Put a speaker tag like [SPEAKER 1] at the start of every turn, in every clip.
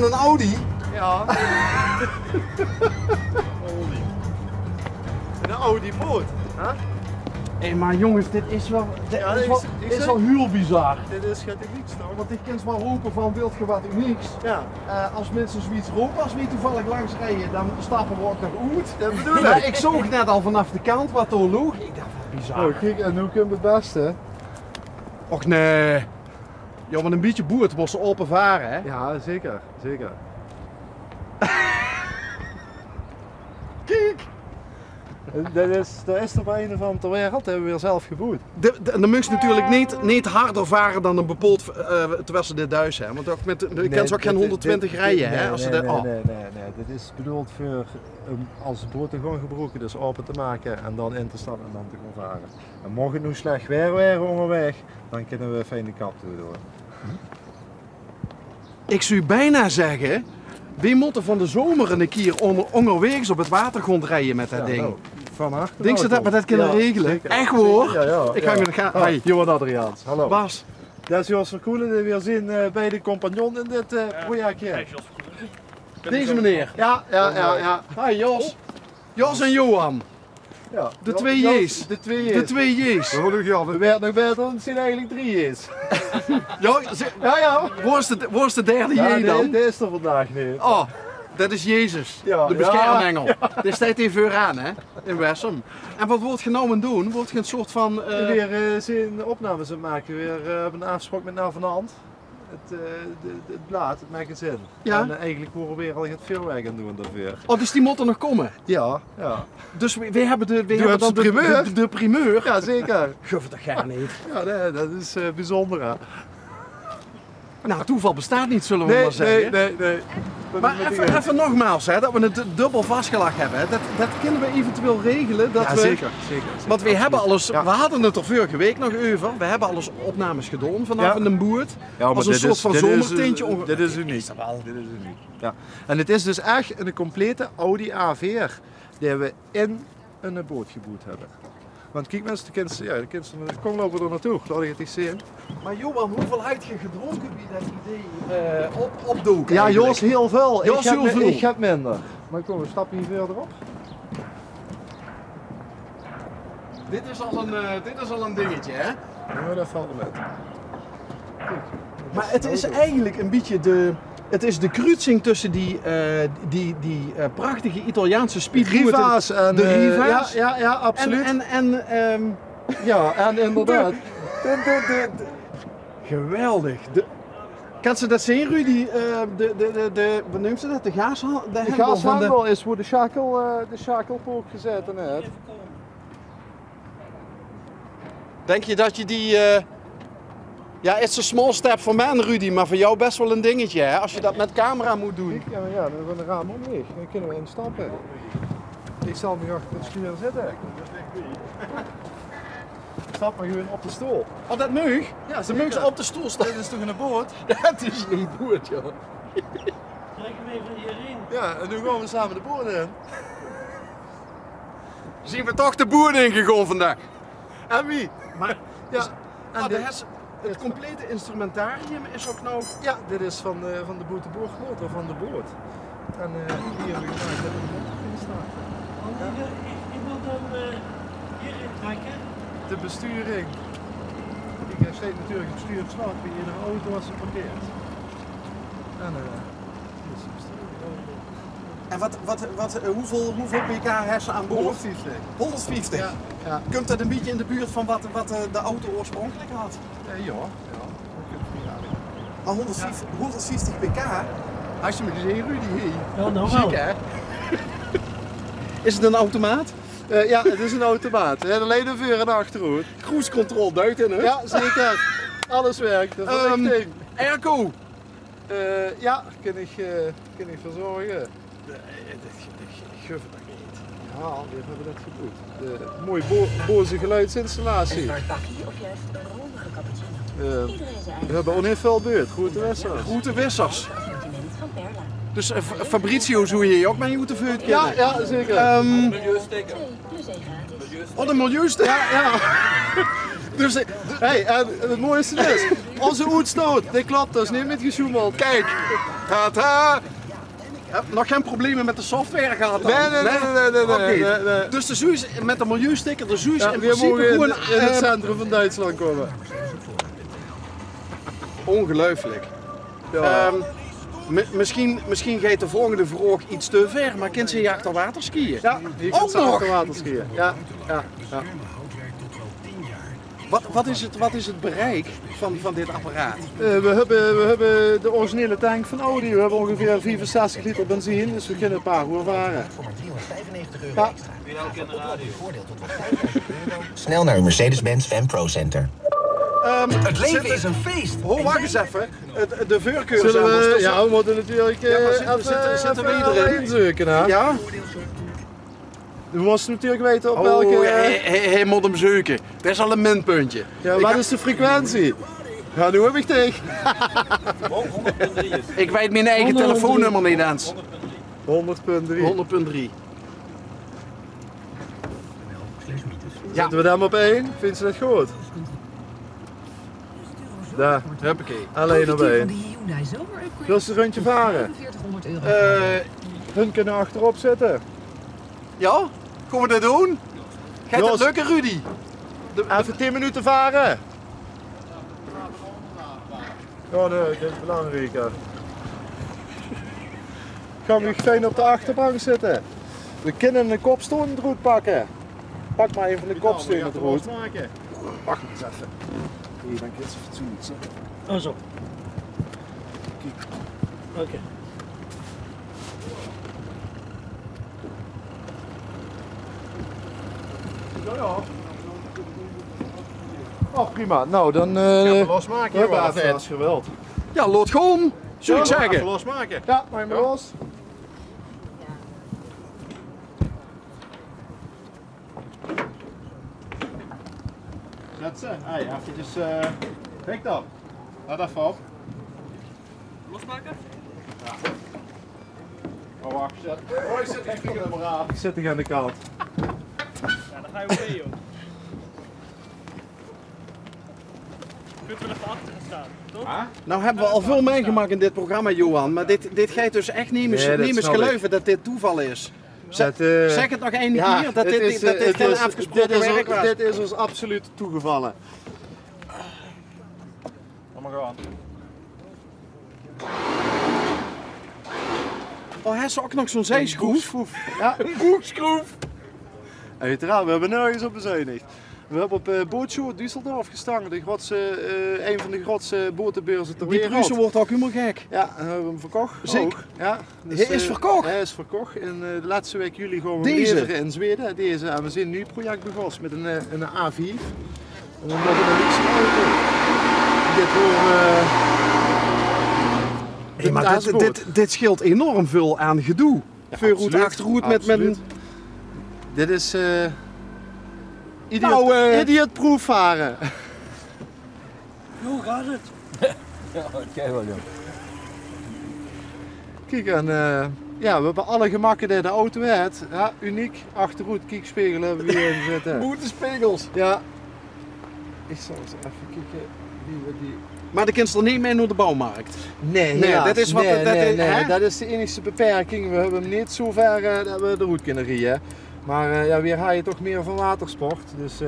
[SPEAKER 1] een Audi?
[SPEAKER 2] Ja. Een Audi boot. Huh?
[SPEAKER 1] Hé, maar jongens, dit is wel,
[SPEAKER 2] Ja,
[SPEAKER 1] dit is wel heel bizar.
[SPEAKER 2] Dit is het unieks toch?
[SPEAKER 1] Want ik kan wel roepen van wilt je wat unieks.
[SPEAKER 2] Ja.
[SPEAKER 1] Als mensen zoiets roepen, als we hier toevallig langs rijden, dan stappen we ook nog uit.
[SPEAKER 2] Dat bedoel
[SPEAKER 1] Maar
[SPEAKER 2] ik.
[SPEAKER 1] ik zoog net al vanaf de kant wat doorloog. Ik dacht, wat bizar.
[SPEAKER 2] Oh, kijk, en hoe komt het beste?
[SPEAKER 1] Och nee. Ja, maar een beetje boert was ze open varen, hè?
[SPEAKER 2] Ja, zeker, zeker.
[SPEAKER 1] Kijk!
[SPEAKER 2] Dat is er bij een van ter wereld, dat hebben we weer zelf gebouwd.
[SPEAKER 1] De moest natuurlijk niet harder varen dan een bepaald, terwijl ze dit thuis hebben. Want ook met, je kan ze ook geen 120 rijden, hè? Als ze
[SPEAKER 2] nee. Dit is bedoeld voor als de boot gewoon gebroken is open te maken en dan in te stappen en dan te gaan varen. En mocht het nu slecht weer waren onderweg, dan kunnen we fijn de kap toe doen.
[SPEAKER 1] Ik zou bijna zeggen, wie moeten van de zomer een keer onderwegs op het watergrond rijden met dat ding?
[SPEAKER 2] Nou, van harte.
[SPEAKER 1] Denk ze dat we dat kunnen regelen?
[SPEAKER 2] Zeker.
[SPEAKER 1] Echt hoor?
[SPEAKER 2] Ja.
[SPEAKER 1] Ik ga met gaan. Hey,
[SPEAKER 2] Johan Adriaans, hallo.
[SPEAKER 1] Bas.
[SPEAKER 2] Dat is Jos Verkoelen die we weer zien bij de compagnon in dit projectje.
[SPEAKER 1] Deze meneer.
[SPEAKER 2] Ja.
[SPEAKER 1] Hi Jos. Jos en Johan.
[SPEAKER 2] Ja.
[SPEAKER 1] De twee J's.
[SPEAKER 2] De twee J's.
[SPEAKER 1] De twee J's.
[SPEAKER 2] Het werd nog beter, want het zijn eigenlijk 3 J's.
[SPEAKER 1] Ja. Waar is de derde J dan?
[SPEAKER 2] Dit is er vandaag niet.
[SPEAKER 1] Oh, dat is Jezus.
[SPEAKER 2] Ja,
[SPEAKER 1] de beschermengel. Dit staat hier vooraan, hè? In Wessem. En wat wordt je nou aan het doen? Wordt je een soort van...
[SPEAKER 2] Weer zijn opnames aan het maken. Weer op een afspraak met Nav van de Hand. Het blad, het magazine.
[SPEAKER 1] Ja.
[SPEAKER 2] En eigenlijk worden we weer al het veel weg aan doen daarvoor.
[SPEAKER 1] Oh, dus die moet er nog komen?
[SPEAKER 2] Ja.
[SPEAKER 1] Dus we hebben de
[SPEAKER 2] primeur?
[SPEAKER 1] De primeur.
[SPEAKER 2] Ja, zeker.
[SPEAKER 1] Guf het toch gaar niet?
[SPEAKER 2] Ja, nee, dat is bijzonder. Hè?
[SPEAKER 1] Nou, toeval bestaat niet, zullen we maar zeggen.
[SPEAKER 2] Nee.
[SPEAKER 1] Maar even nogmaals, hè, dat we het dubbel vastgelegd hebben. Hè. Dat kunnen we eventueel regelen. Dat we,
[SPEAKER 2] zeker.
[SPEAKER 1] Want we hebben alles,
[SPEAKER 2] Ja.
[SPEAKER 1] we hadden het er vorige week nog over. We hebben alles opnames gedaan vanaf een boot.
[SPEAKER 2] Ja,
[SPEAKER 1] als een soort van zomertintje.
[SPEAKER 2] Dit is uniek. Dit is uniek. Ja. En het is dus echt een complete Audi A4 die we in een boot gebouwd hebben. Want kijk mensen, de kinderen, kom lopen er naartoe, laat ik het eens zien.
[SPEAKER 1] Maar Johan, hoeveel had je gedronken bij dat idee opdoken?
[SPEAKER 2] Ja,
[SPEAKER 1] eigenlijk?
[SPEAKER 2] Jos heel veel.
[SPEAKER 1] Jos heel veel.
[SPEAKER 2] Ik heb minder. Maar kom, we stappen hier verderop.
[SPEAKER 1] Dit is al een dingetje, hè?
[SPEAKER 2] Ja, dat valt me met.
[SPEAKER 1] Maar het is eigenlijk een beetje de kruising tussen die prachtige Italiaanse speedboot.
[SPEAKER 2] Riva's en
[SPEAKER 1] de Riva's.
[SPEAKER 2] Ja, absoluut. Ja, en inderdaad.
[SPEAKER 1] Geweldig. Kan ze dat zien, Rudy? Wat noemt ze dat? De gaashandel?
[SPEAKER 2] De gashandel is voor de schakelpook gezet en het.
[SPEAKER 1] Denk je dat je die... Ja, it's a small step for man, Rudy, maar voor jou best wel een dingetje, hè? Als je dat met camera moet doen.
[SPEAKER 2] Ja, dan gaan de raam omleeg. Dan kunnen we instappen. Ik zal me achter het stuur zitten. Stap maar gewoon op de stoel.
[SPEAKER 1] Oh, dat meug?
[SPEAKER 2] Ja,
[SPEAKER 1] ze meug op de stoel staan.
[SPEAKER 2] Dit is toch een boot?
[SPEAKER 1] Ja, het is een boot, joh.
[SPEAKER 3] Trek hem even hierin.
[SPEAKER 2] Ja, en nu gaan we samen de boot in.
[SPEAKER 1] Zien we toch de boer ingegaan vandaag?
[SPEAKER 2] En wie?
[SPEAKER 1] Maar,
[SPEAKER 2] Ja.
[SPEAKER 1] en het complete instrumentarium is ook nou...
[SPEAKER 2] Ja, dit is van de boot-de-boordmotor van de boot. En hier hebben we gemaakt dat de motor in staat.
[SPEAKER 3] Ik wil dan hierin trekken.
[SPEAKER 2] De besturing. Ik steek natuurlijk het bestuur op slag bij iedere auto als ze parkeert. En dit is de besturing.
[SPEAKER 1] En hoeveel pk hersen aan boord?
[SPEAKER 2] 150.
[SPEAKER 1] 150?
[SPEAKER 2] Ja.
[SPEAKER 1] Komt dat een beetje in de buurt van wat de auto oorspronkelijk had?
[SPEAKER 2] Ja. Dat kunt u niet aan.
[SPEAKER 1] Maar 150 pk? Als je me gezien, Rudy, hey.
[SPEAKER 3] Ja, nou wel.
[SPEAKER 1] Ziek, hè? Is het een automaat?
[SPEAKER 2] Ja, het is een automaat. Alleen een voor en achteruit.
[SPEAKER 1] Cruise control duidt in, hè?
[SPEAKER 2] Ja, zeker. Alles werkt. Dat is een ding.
[SPEAKER 1] Airco!
[SPEAKER 2] Ja, kan ik verzorgen.
[SPEAKER 1] Ik guf het toch niet.
[SPEAKER 2] Ja, we hebben dat gebouwd. De mooie boze geluidsinstallatie.
[SPEAKER 4] Bakkie of juist een rondige cappuccino. Iedereen zijn
[SPEAKER 2] We hebben oneens veel beurt. Grote wissers.
[SPEAKER 1] Grote wissers.
[SPEAKER 4] assortiment van Perla.
[SPEAKER 1] Dus Fabrizio zou je ook met je moeten kennen?
[SPEAKER 2] Ja, zeker.
[SPEAKER 4] 2 plus 1 gratis.
[SPEAKER 1] Oh, de milieuster.
[SPEAKER 2] Ja.
[SPEAKER 1] Dus
[SPEAKER 2] Hey, en het mooiste is, Onze uitstoot, dit klopt, dat is niet met gesjoemeld.
[SPEAKER 1] Kijk. Tata. Nog geen problemen met de software gehad dan?
[SPEAKER 2] Nee.
[SPEAKER 1] Oké. Dus de Zeus met de milieusticker, de Zeus
[SPEAKER 2] Ja,
[SPEAKER 1] in
[SPEAKER 2] we
[SPEAKER 1] principe
[SPEAKER 2] mogen
[SPEAKER 1] gewoon...
[SPEAKER 2] in het centrum van Duitsland komen.
[SPEAKER 1] Ongelooflijk.
[SPEAKER 2] Ja.
[SPEAKER 1] Misschien gaat de volgende vraag iets te ver, maar kind ze hier achter water skiën?
[SPEAKER 2] Ja, hier
[SPEAKER 1] Ook
[SPEAKER 2] kunt ze
[SPEAKER 1] nog?
[SPEAKER 2] achter water skiën. Ja.
[SPEAKER 1] Wat is het bereik van dit apparaat?
[SPEAKER 2] We hebben de originele tank van Audi. We hebben ongeveer 64 liter benzine, dus we kunnen een paar uur varen.
[SPEAKER 4] Voor maar 395 euro
[SPEAKER 2] Ja.
[SPEAKER 4] extra. Voordeel tot wel 500 euro. Snel naar uw Mercedes-Benz Fan Pro Center. Het leven is een feest.
[SPEAKER 1] Ho, wacht eens even. De voorkeur
[SPEAKER 2] Zullen
[SPEAKER 1] zijn
[SPEAKER 2] we,
[SPEAKER 1] dus-
[SPEAKER 2] ja, we moeten natuurlijk
[SPEAKER 1] maar zitten we erin?
[SPEAKER 2] inzoeken. Hè?
[SPEAKER 1] Ja?
[SPEAKER 2] We moesten natuurlijk weten op
[SPEAKER 1] Oh,
[SPEAKER 2] welke...
[SPEAKER 1] hij moet hem zoeken. Dat is al een minpuntje.
[SPEAKER 2] ja,
[SPEAKER 1] Ik
[SPEAKER 2] wat
[SPEAKER 1] ga-
[SPEAKER 2] is de frequentie? Ja, nu heb ik tegen.
[SPEAKER 1] Ik weet mijn eigen
[SPEAKER 2] 100.
[SPEAKER 1] telefoonnummer niet eens.
[SPEAKER 2] 100.3.
[SPEAKER 1] 100.3.
[SPEAKER 2] Zetten we hem op 1? Vindt ze dat goed? Daar,
[SPEAKER 1] Huppakee.
[SPEAKER 2] alleen op 1.
[SPEAKER 5] Hyundai zomerupgrade.
[SPEAKER 2] Wil ze een rondje varen?
[SPEAKER 5] 4500 euro.
[SPEAKER 2] Hun kunnen achterop zitten.
[SPEAKER 1] Ja? Gaan we dat doen? Gaat dat
[SPEAKER 2] Jos.
[SPEAKER 1] lukken, Rudy?
[SPEAKER 2] Even 10 minuten varen. Oh nee, dit is belangrijker. Gaan we fijn op de achterbank zitten. We kunnen een kopstoel eruit pakken. Pak maar even de kopsteunen eruit. Wacht eens even. Hier, dan kun je het fatsoenlijk zitten.
[SPEAKER 3] Oh zo. Oké.
[SPEAKER 2] Oh prima, nou dan
[SPEAKER 6] losmaken,
[SPEAKER 2] we hebben
[SPEAKER 6] joh,
[SPEAKER 2] even
[SPEAKER 6] vet.
[SPEAKER 2] als geweld.
[SPEAKER 1] Ja, lood gewoon. Zou ik
[SPEAKER 6] Even
[SPEAKER 1] zeggen.
[SPEAKER 6] losmaken.
[SPEAKER 2] Ja, maak maar los.
[SPEAKER 6] Zet ze. Hey, eventjes. Kijk dan. Laat even op.
[SPEAKER 3] Losmaken?
[SPEAKER 6] Oh, wacht. Zet. Oh, ik zet die spiegel er maar aan.
[SPEAKER 2] Ik zit hier aan de kant.
[SPEAKER 3] Ja, dan ga je mee, joh. Je kunt wel even achter gaan staan, toch?
[SPEAKER 1] Nou hebben we al veel meegemaakt in dit programma, Johan. Maar dit gaat dus echt niet
[SPEAKER 2] Nee,
[SPEAKER 1] meer
[SPEAKER 2] dat snap ik.
[SPEAKER 1] geloven dat dit toeval is. Zeg het nog één
[SPEAKER 2] Ja,
[SPEAKER 1] keer, dat
[SPEAKER 2] het
[SPEAKER 1] dit
[SPEAKER 2] is,
[SPEAKER 1] geen
[SPEAKER 2] het is-
[SPEAKER 1] afgesproken
[SPEAKER 2] dit is
[SPEAKER 1] werk
[SPEAKER 2] ons-
[SPEAKER 1] was.
[SPEAKER 2] Dit is ons absoluut toegevallen.
[SPEAKER 6] Kom maar gaan.
[SPEAKER 1] Oh, hij is ook nog zo'n zijschroef.
[SPEAKER 2] Ja,
[SPEAKER 1] Een boekschroef.
[SPEAKER 2] uiteraard, we hebben nergens op bezuinigd. We hebben op Bootshow Düsseldorf gestangen, een van de grootste botenbeurzen ter
[SPEAKER 1] Die
[SPEAKER 2] wereld.
[SPEAKER 1] Pruisen wordt ook helemaal gek.
[SPEAKER 2] Ja, en we hebben hem verkocht.
[SPEAKER 1] Zeker.
[SPEAKER 2] Ook. Ja, dus,
[SPEAKER 1] Hij is verkocht?
[SPEAKER 2] Hij is verkocht. In de laatste week juli gaan we
[SPEAKER 1] Deze?
[SPEAKER 2] leveren in Zweden. Deze. En we zijn nu het project begonnen met een A5. En dan nog een luxe auto. Dit
[SPEAKER 1] Hey, maar dit scheelt enorm veel aan gedoe. Voorhoed,
[SPEAKER 2] absoluut.
[SPEAKER 1] achterhoed met een...
[SPEAKER 2] Absoluut. Dit is
[SPEAKER 1] Nou,
[SPEAKER 2] idiot-proof varen.
[SPEAKER 3] Hoe gaat het?
[SPEAKER 2] Kijk, en ja, we hebben alle gemakken die de auto heeft. Ja, uniek. Achterhoed, kiekspiegel hebben we hier in zitten.
[SPEAKER 1] Boetespiegels.
[SPEAKER 2] Ja. Ik zal eens even kijken wie we die...
[SPEAKER 1] Maar de kinderen niet mee naar de bouwmarkt.
[SPEAKER 2] Nee,
[SPEAKER 1] Nee,
[SPEAKER 2] helaas.
[SPEAKER 1] dat is wat-
[SPEAKER 2] nee,
[SPEAKER 1] dat
[SPEAKER 2] nee,
[SPEAKER 1] is-
[SPEAKER 2] nee,
[SPEAKER 1] hè?
[SPEAKER 2] dat is de enige beperking. We hebben hem niet zo ver dat we eruit kunnen rijden. Maar ja, weer ga je toch meer van watersport. Dus,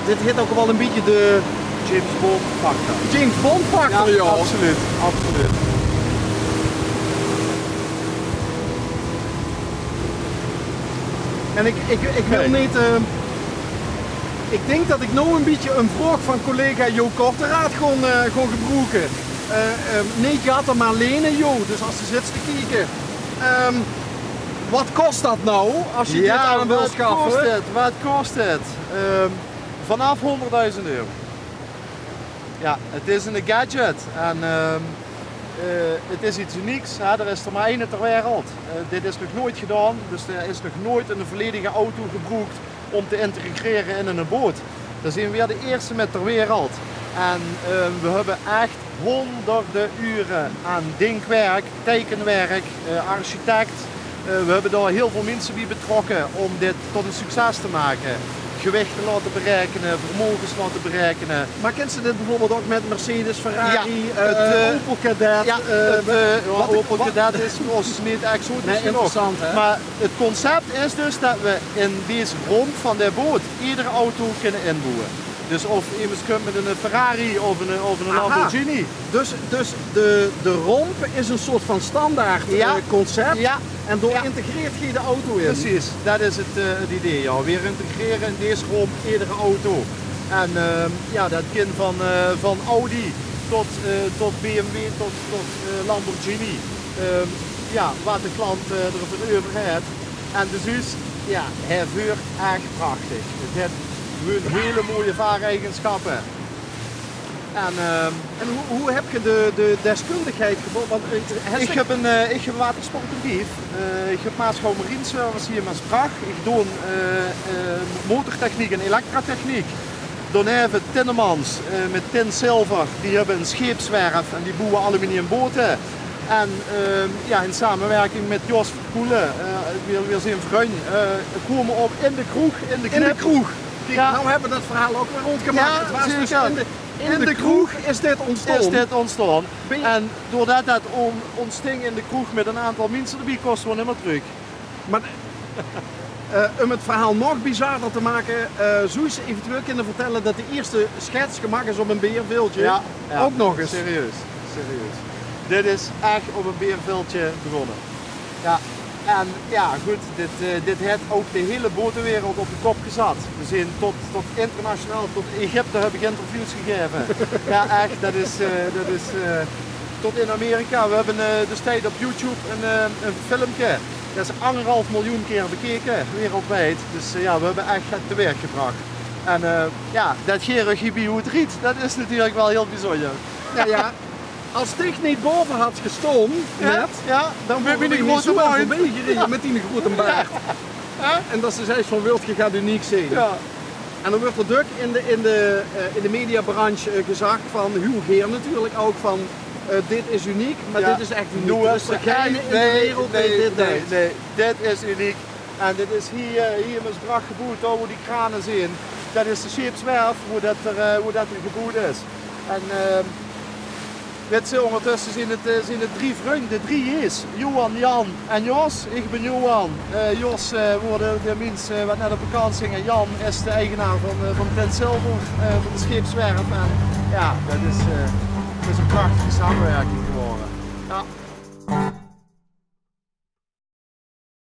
[SPEAKER 1] Dit hit ook wel een beetje de
[SPEAKER 2] James Bond factor.
[SPEAKER 1] James Bond factor, joh.
[SPEAKER 2] absoluut. Absoluut.
[SPEAKER 1] En ik wil
[SPEAKER 2] Nee.
[SPEAKER 1] niet... ik denk dat ik nou een beetje een vraag van collega Jo Korteraad gewoon gebruiken. Nee, gaat er maar lenen, Jo. Dus als je zit te kijken. Wat kost dat nou als je dit aan wil
[SPEAKER 2] wat
[SPEAKER 1] schaffen?
[SPEAKER 2] kost het? Wat kost het? Vanaf 100.000 euro. Ja, het is een gadget en het is iets unieks. Hè? Er is er maar één ter wereld. Dit is nog nooit gedaan, dus er is nog nooit een volledige auto gebruikt om te integreren in een boot. Daar zijn we weer de eerste met ter wereld. En we hebben echt honderden uren aan denkwerk, tekenwerk, architect, We hebben daar heel veel mensen bij betrokken om dit tot een succes te maken. Gewichten laten berekenen, vermogens laten berekenen.
[SPEAKER 1] Maar kent ze dit bijvoorbeeld ook met Mercedes, Ferrari,
[SPEAKER 2] Ja,
[SPEAKER 1] Opel Kadett?
[SPEAKER 2] Ja, Opel Kadett is voor ons niet echt zo
[SPEAKER 1] interessant, hè?
[SPEAKER 2] Maar het concept is dus dat we in deze romp van de boot iedere auto kunnen inbouwen. Dus of iemand komt met een Ferrari of een Lamborghini.
[SPEAKER 1] Dus de romp is een soort van standaard concept.
[SPEAKER 2] Ja.
[SPEAKER 1] En door integreert je de auto in.
[SPEAKER 2] Precies, dat is het idee. Ja. Weer integreren in deze romp iedere auto. En ja, dat kind van Audi tot BMW tot Lamborghini. Ja, wat de klant ervoor over heeft. En dus ja, hij vuurt echt prachtig. Het heeft hele mooie vaareigenschappen.
[SPEAKER 1] En hoe heb je de deskundigheid gevonden? Want
[SPEAKER 2] ik heb watersportbedrijf. Ik heb Maasgouw Marine Service hier in Maasbracht. Ik doe motortechniek en elektratechniek. Dan hebben Tinnemans met Tin Silver, die hebben een scheepswerf en die bouwen aluminiumboten. En ja, in samenwerking met Jos Verkoelen, weer zijn vriend, komen op in de kroeg, in de knip.
[SPEAKER 1] In de kroeg.
[SPEAKER 2] Ja.
[SPEAKER 1] Nou hebben we dat verhaal ook weer rondgemaakt.
[SPEAKER 2] Ja,
[SPEAKER 1] het was dus
[SPEAKER 2] zeker.
[SPEAKER 1] in de kroeg is dit ontstaan.
[SPEAKER 2] Is dit ontstaan. En doordat dat ontsting in de kroeg met een aantal mensen erbij kost, we niet meer terug.
[SPEAKER 1] Maar om het verhaal nog bizarder te maken, zou je eventueel kunnen vertellen dat de eerste schets gemaakt is op een beerveeltje.
[SPEAKER 2] Ja,
[SPEAKER 1] ook nog eens.
[SPEAKER 2] Serieus. Dit is echt op een beerveldje begonnen. Ja. En ja, goed, dit heeft ook de hele botenwereld op de kop gezet. We zijn tot internationaal, tot Egypte heb ik interviews gegeven. Ja, echt, dat is tot in Amerika. We hebben destijds op YouTube een filmpje. Dat is 1,5 miljoen keer bekeken, wereldwijd. Dus ja, we hebben echt het te werk gebracht. En ja, dat gerigibie hoe het riet, dat is natuurlijk wel heel bijzonder.
[SPEAKER 1] Ja. Als Stig niet boven had gestaan, dan ben je niet zo voorbij gereden met die grote baard. En dat ze zei van wilt je gaat uniek zijn.
[SPEAKER 2] Ja.
[SPEAKER 1] En dan wordt er druk in de mediabranche gezegd van Huw Geer natuurlijk ook van dit is uniek, maar dit is echt uniek. Dus degene in de wereld
[SPEAKER 2] nee, dit is uniek. En dit is hier in Maasbracht gebouwd, waar die kranen zijn. Dat is de scheepswerf, hoe dat er gebouwd is. En weet je, ondertussen zijn het 3 vrienden, 3 J's. Johan, Jan en Jos. Ik ben Johan. Jos wordt de mensen wat net op vakantie ging. En Jan is de eigenaar van Tin Silver, van de scheepswerf. En ja, dat is een prachtige samenwerking.